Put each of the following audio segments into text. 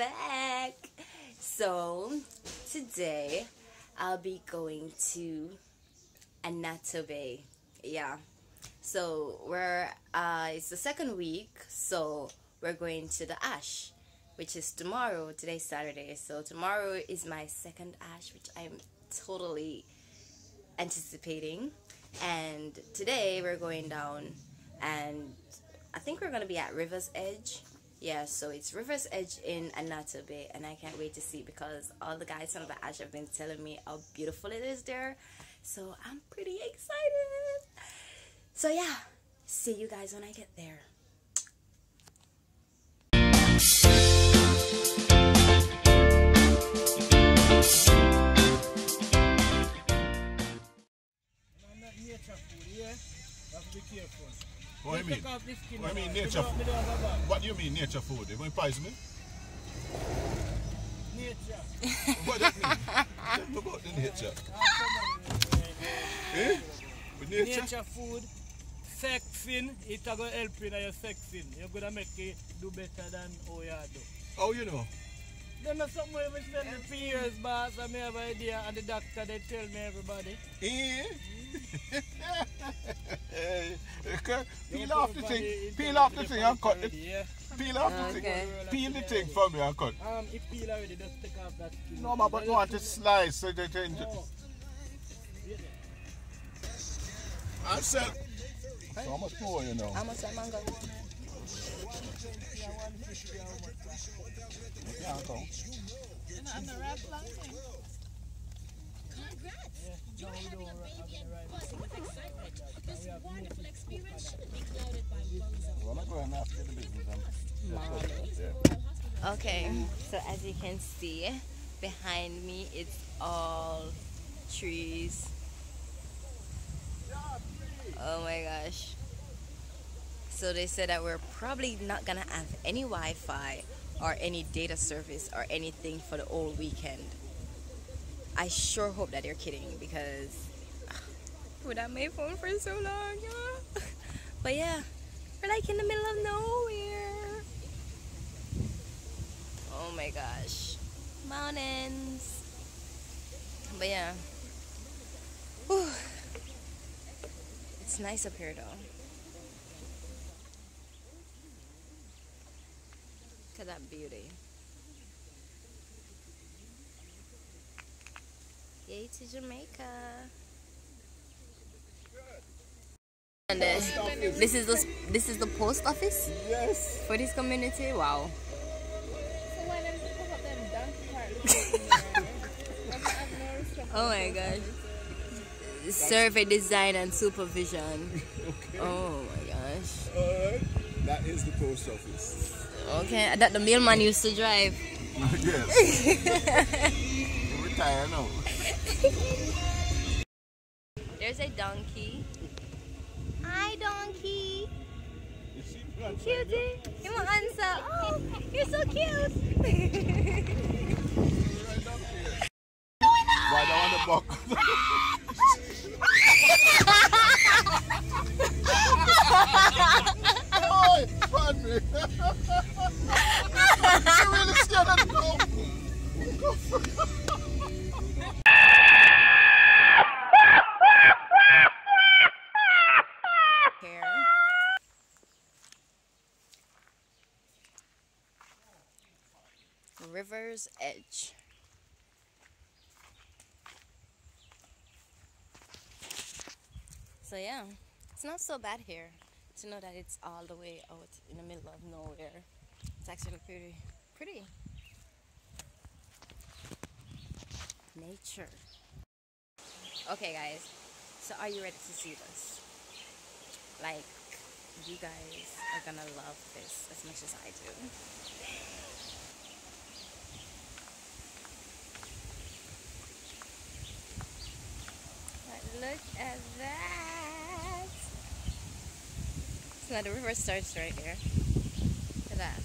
back. So today I'll be going to Anatobe. Yeah. So it's the second week, so we're going to the Ash, which is tomorrow. Today's Saturday, so tomorrow is my second Ash, which I'm totally anticipating. And today we're going down, and I think we're gonna be at River's Edge. Yeah, so it's River's Edge in Anatobe, and I can't wait to see, because all the guys from the Ash have been telling me how beautiful it is there. So I'm pretty excited. So yeah, see you guys when I get there. What do you mean? What do you mean nature food? What do you mean nature food? You want to prize me? Nature. What does that mean? Tell me about the nature. Eh? With nature? Nature food, sexing, it's going to help you in your sexing. You're going to make it do better than how you do. How you know? Then there's something we spend the 3 years back, so I have an idea, and the doctor, they tell me everybody. Eh? Peel off the thing. Peel off the thing and cut it. Peel off the thing. Peel the thing for me and cut. It peel already, just take off that skin. No, but no, want to slice so they change it. I said. So how much more you know? How much that mango? Yeah, go. I'm the right planting. Congrats! Joining having a baby and buzzing with excitement. This wonderful experience shouldn't be clouded by worries. Well, I'm going after the business. Okay, so as you can see, behind me it's all trees. Oh my gosh. So they said that we're probably not gonna have any Wi-Fi or any data service or anything for the whole weekend. I sure hope that they're kidding, because would I my phone for so long? Yeah. But yeah, we're like in the middle of nowhere. Oh my gosh, mountains. But yeah, whew. It's nice up here though. Look at that beauty. Yay to Jamaica. And this is the post office? Yes. For this community? Wow. So why them put up them donkey cart? Oh my gosh. Survey design and supervision. Okay. Oh my gosh. That is the post office. Okay, that the mailman used to drive. Yes. Retire now. There's a donkey. Hi, donkey. Cutie. Come on, answer. Oh, you're so cute. Why do I want to buck? Oh, pardon me. I'm really scared of the dog. River's Edge. So yeah, it's not so bad here to know that it's all the way out in the middle of nowhere. It's actually pretty. Nature. Okay guys, so are you ready to see this? Like, you guys are gonna love this as much as I do. But look at that! So now the river starts right here. Look at that.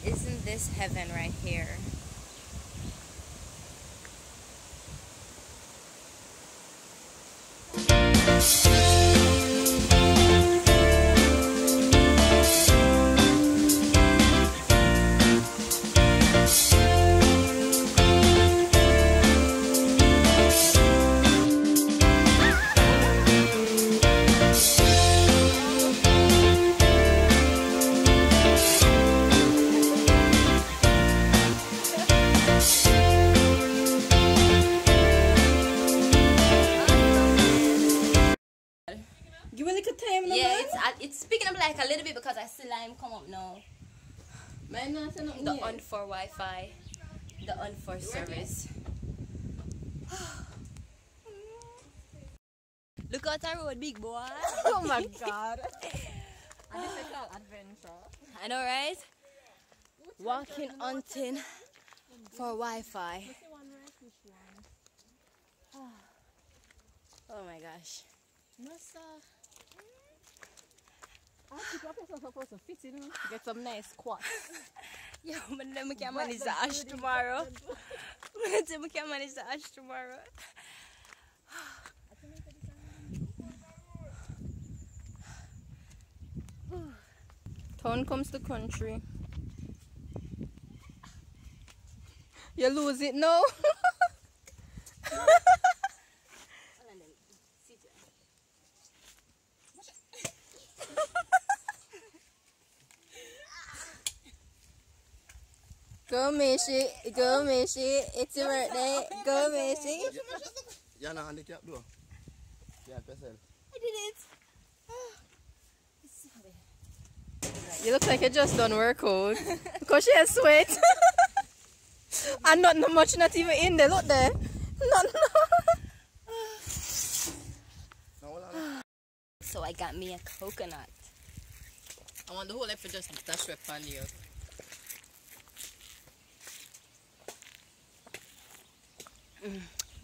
Isn't this heaven right here? Give me a little time, no, Yeah, man. it's picking up like a little bit because I see lime come up now. Man, not say nothing The yet. on for Wi-Fi, the on for service. Look out our road, big boy. Oh my god. And this is called adventure. I know, right? Walking hunting for Wi-Fi. Oh my gosh. No, sir. I think I'm supposed to fit in. Get some nice squats. Yo, but then we can manage the ash tomorrow. We can manage the ash tomorrow. Town comes to country. You lose it now. Go Mishi, go Mishi, it's your birthday, go Mishi. You're not handicapped though. Yeah, yourself. I did it. You look like you just done workout. Because she has sweat. And not much, not even in there, look there. No. So I got me a coconut. I want the whole life to just dash whip on you.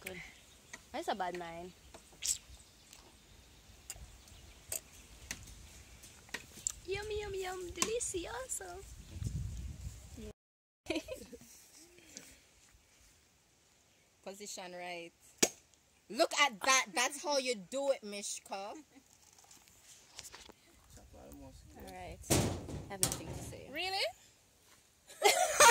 Good. That's a bad mind. Yummy, yum, yum, delicioso. Position right. Look at that. That's how you do it, Mishka. Alright. I have nothing to say. Really?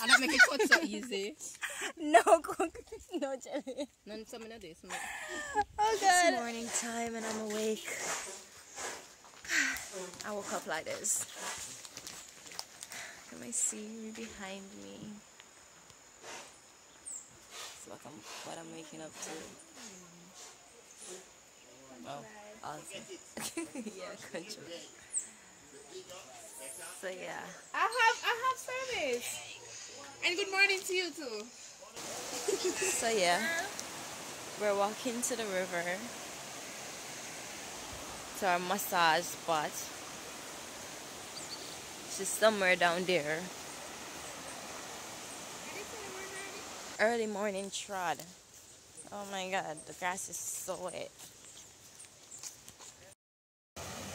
And that make it cut so easy. No coconut, no jelly. None some of this. Oh god. It's morning time and I'm awake. I woke up like this. Can I see behind me? It's like what I'm waking up to. Oh, awesome. Yeah, country. So yeah. I have service. And good morning to you too. So yeah. We're walking to the river. To our massage spot. She's somewhere down there. Early morning trot. Oh my god, the grass is so wet.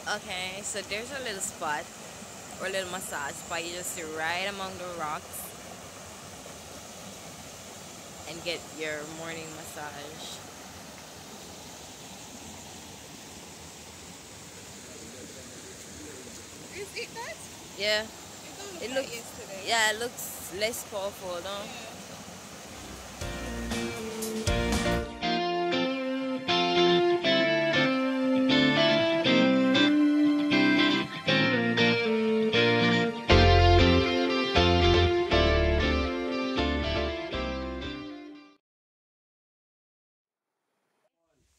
Okay, so there's a little spot or a little massage spot. You just sit right among the rocks and get your morning massage. Is it that? Yeah. It looks like yesterday. Yeah, it looks less powerful, no?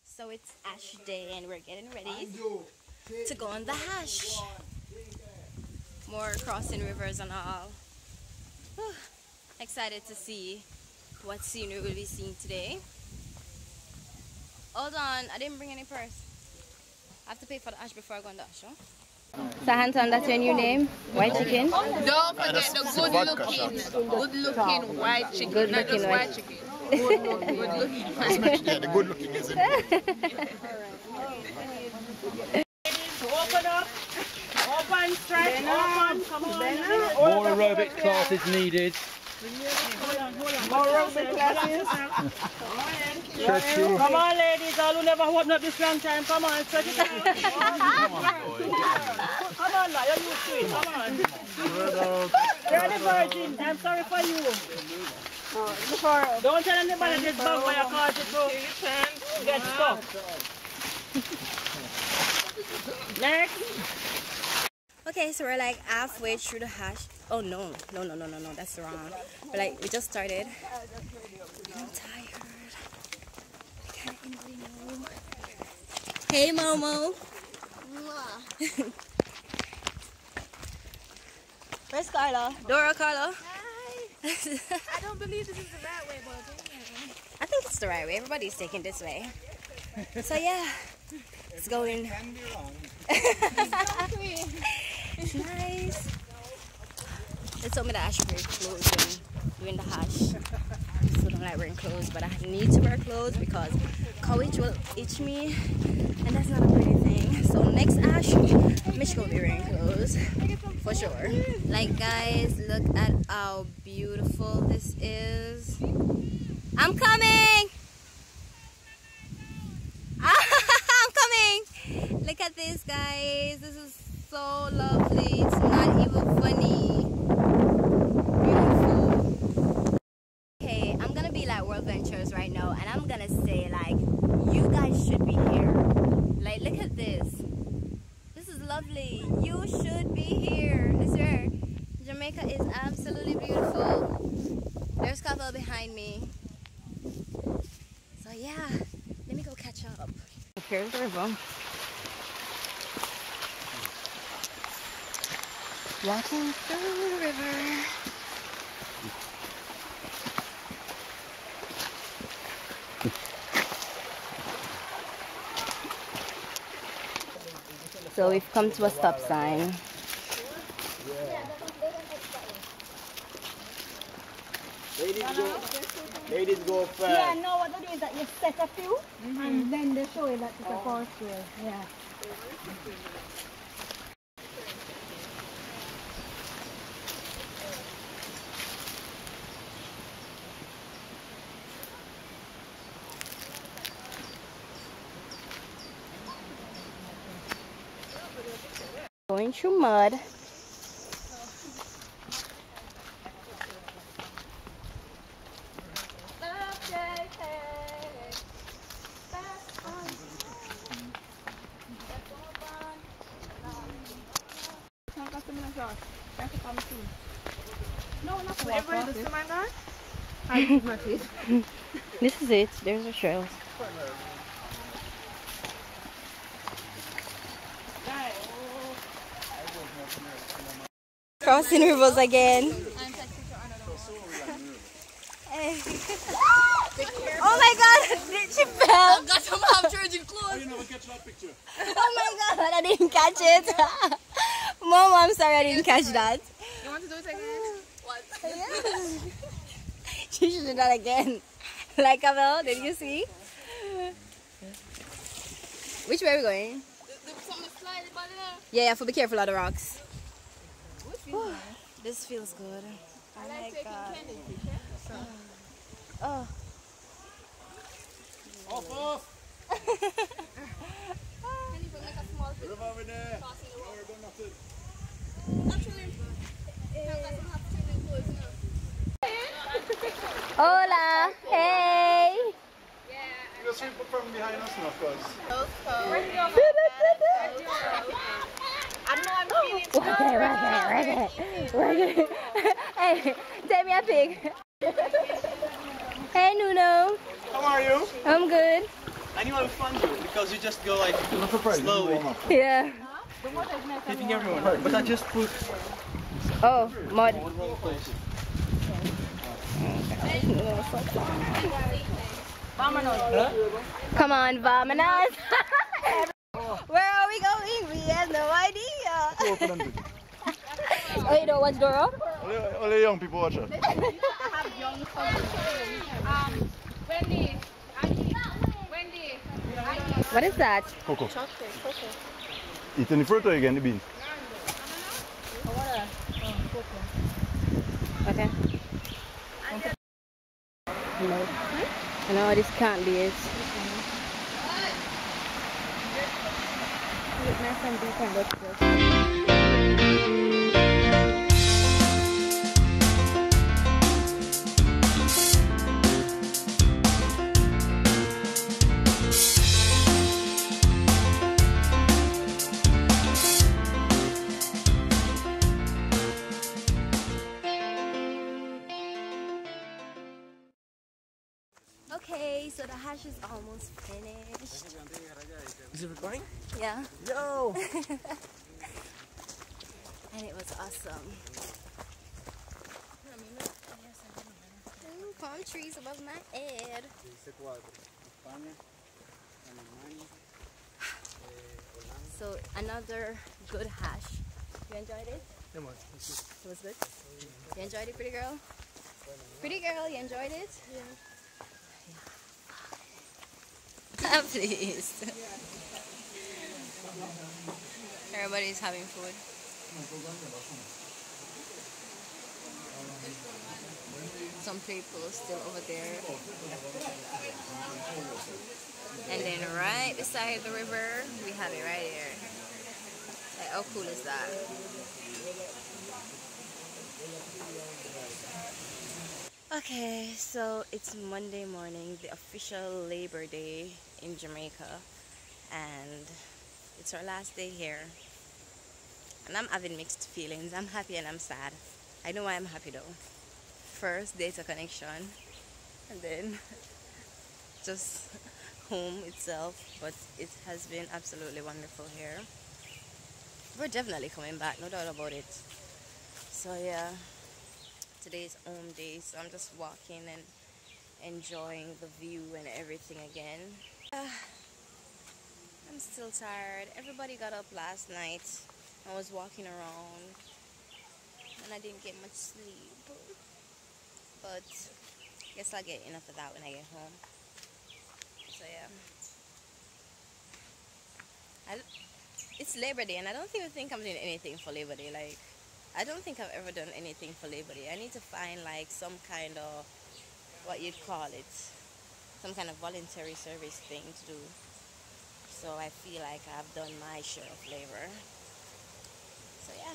So it's ash day and we're getting ready to go on the hash. More crossing rivers and all. Whew. Excited to see what scenery we'll be seeing today. Hold on, I didn't bring any purse. I have to pay for the hash before I go on the hash, huh? So Hanson, that's your new name? White chicken? Don't forget the good looking white chicken. Good Not looking just white chicken. Good looking. Yeah, the good looking isn't it? Open up. Open, stretch, open. Come on. More aerobic classes needed. More aerobic classes. Stretching. Come on, ladies. All who never opened up this long time. Come on, stretch it out. Come on, now. You're used to it. Come on. You're the virgin. I'm sorry for you. Don't tell anybody this bug where you cause it to get stuck. Next. Okay, so we're like halfway through the hash. Oh no, that's wrong. We just started. I'm tired. I can't even know. Hey Momo. Where's Carla? Dora, Carla. Hi. I don't believe this is the right way, but I think it's the right way. Everybody's taking this way. So yeah, it's going. Can be wrong. It's nice. They told me that I should wear clothes when doing the hash. So I don't like wearing clothes, but I need to wear clothes because college will itch me, and that's not a pretty thing. So next hash, Michelle will be wearing clothes for sure. Like guys, look at how beautiful this is. I'm coming. I'm coming. Look at this, guys. This is so lovely. It's not even funny. Beautiful. Okay, I'm gonna be like World Ventures right now, and I'm gonna say like, you guys should be here. Like, look at this. This is lovely. You should be here. I swear. Jamaica is absolutely beautiful. There's couple behind me. So yeah, let me go catch up. Here's the river. Walking through the river. So we've come to a stop sign. Ladies go first. Yeah, no, what they do is that you set a few and then they show you that it's a first way. Yeah. Going through mud. This is it. There's the trails. Crossing rivers again. Oh my god, she fell. I got some half-changing clothes. You never catch that picture. Oh my god, I didn't catch it. Mom, I'm sorry I didn't catch that. You want to do it again? What? Yeah. She should do that again. Like Abel, did you see? Which way are we going? Yeah, be careful of the rocks. This feels good. Oh my god. Oh. Off. Can you bring like a small bit? River over there. We're going up to. Actually, I've got some half-changing clothes now. Hola. Hey. You just sweep from behind us now, cuz. Work it. Hey, take me a pig. Hey, Nuno. How are you? I'm good. I knew I would fund you because you just go like slowly, Yeah. hitting everyone. But I just put. Oh, mud. Come on, vamonos. Where are we going? We have no idea. Oh, you don't watch Dora? Only young people watch it. Wendy. What is that? Coco. Eating the fruit or again the bean? Okay. No. I know this can't be it. Look nice and deep and up. Okay, so the hash is almost finished. Is it recording? Yeah. Yo! And it was awesome. Ooh, palm trees above my head. So another good hash. You enjoyed it? Come on. It was good? You enjoyed it, pretty girl? Pretty girl, you enjoyed it? Yeah. Please. Everybody's having food. Some people still over there. And then right beside the river, we have it right here. Like, how cool is that? Okay, so it's Monday morning, the official Labor Day in Jamaica, and it's our last day here, and I'm having mixed feelings. I'm happy and I'm sad. I know why I'm happy though. First, data connection, and then just home itself, but it has been absolutely wonderful here. We're definitely coming back, no doubt about it. So yeah, today's home day, so I'm just walking and enjoying the view and everything again. I'm still tired. Everybody got up last night. I was walking around and I didn't get much sleep, but I guess I'll get enough of that when I get home. So yeah, it's Labor Day and I don't even think I'm doing anything for Labor Day. Like, I don't think I've ever done anything for Labor Day. I need to find like some kind of, what you'd call it, some kind of voluntary service thing to do, so I feel like I've done my share of labor. So yeah.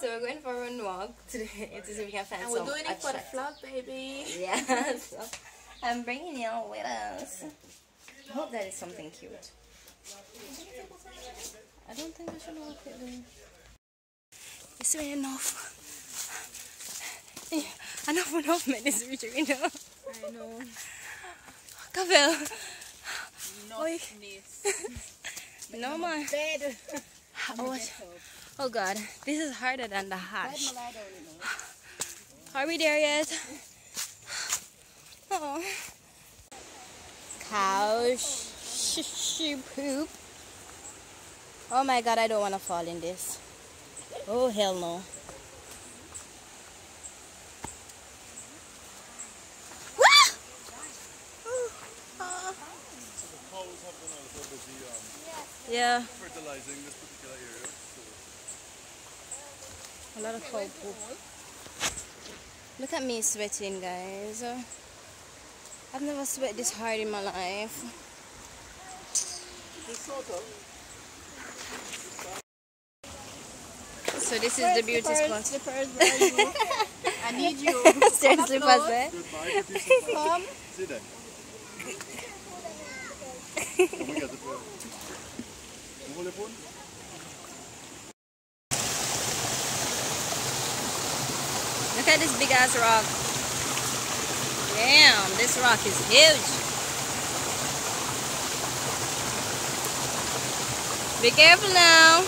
So we're going for a run walk today to see if we can find some. And we're doing it for the vlog, baby. Yeah, so I'm bringing you all with us. I hope that is something cute. I don't think I should walk it though. It's really enough. Enough made this reach, you know. I know. Kavel. Oi. No more. Bed. Oh God, this is harder than the hash. Are we there yet? Oh. Cow poop. Oh my God, I don't want to fall in this. Oh hell no. Yeah. Fertilizing this particular area. A lot of cow poop. Look at me sweating, guys. I've never sweat this hard in my life. So this is the beauty spot. Slippers, where are you? I need you. Stairs slippers, eh? Come. See that? Look at this big ass rock. Damn, this rock is huge. Be careful now.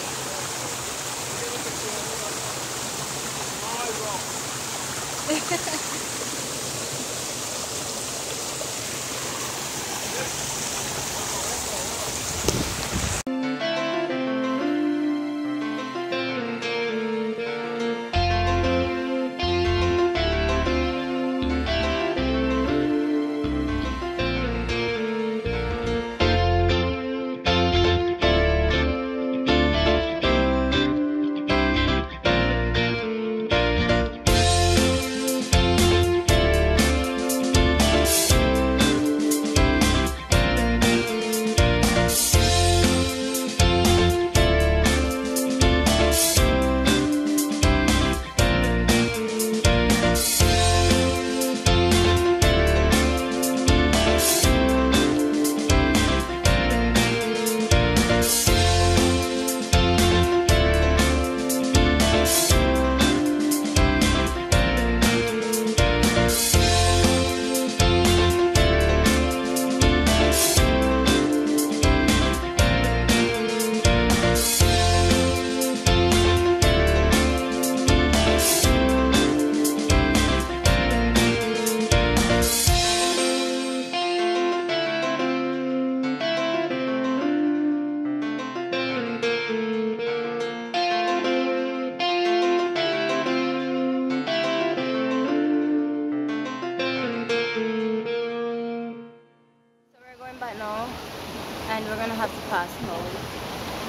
have to pass home.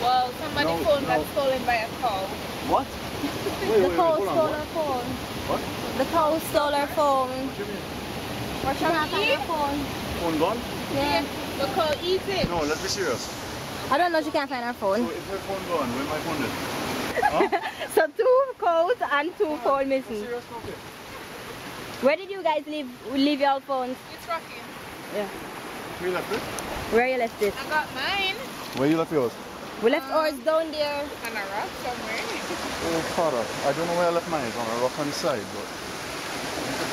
Well, somebody's phone got stolen by a cow. What? The cow stole her phone. What? The cow stole her phone. What do you mean? We're trying to find her phone. Phone gone? Yeah. The cow eats it. No, let's be serious. I don't know if she can't find her phone. So if her phone gone, where my phone is? Huh? So 2 cows and 2 phone missing. Serious? Okay. Where did you guys leave your phones? It's rocking. Yeah. Where you left it? Where you left it? I got mine. Where you left yours? We left ours down there. On a rock somewhere. Oh, father. I don't know where I left mine. It's on a rock on the side, but...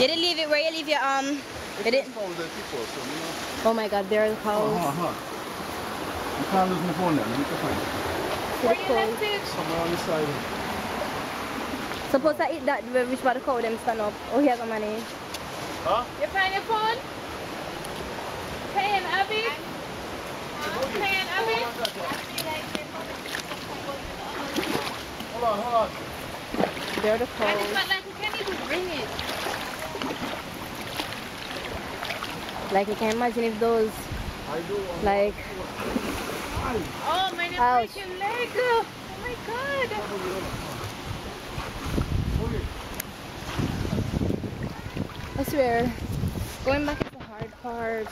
You didn't leave it where you leave your you didn't. Oh my God, there are the cows. You can't lose my phone then. I need to find it. Where you left it? Somewhere on the side. Suppose I eat that which part the cow them stand up. Oh, here's the money. Huh? You find your phone? Paying Abby? Paying Abby? Hold on. There are the And cows. it's not like you can't even bring it. Like you can imagine if those, like, Oh, my ouch. break your leg. Oh my God. I swear, going back is the hard part.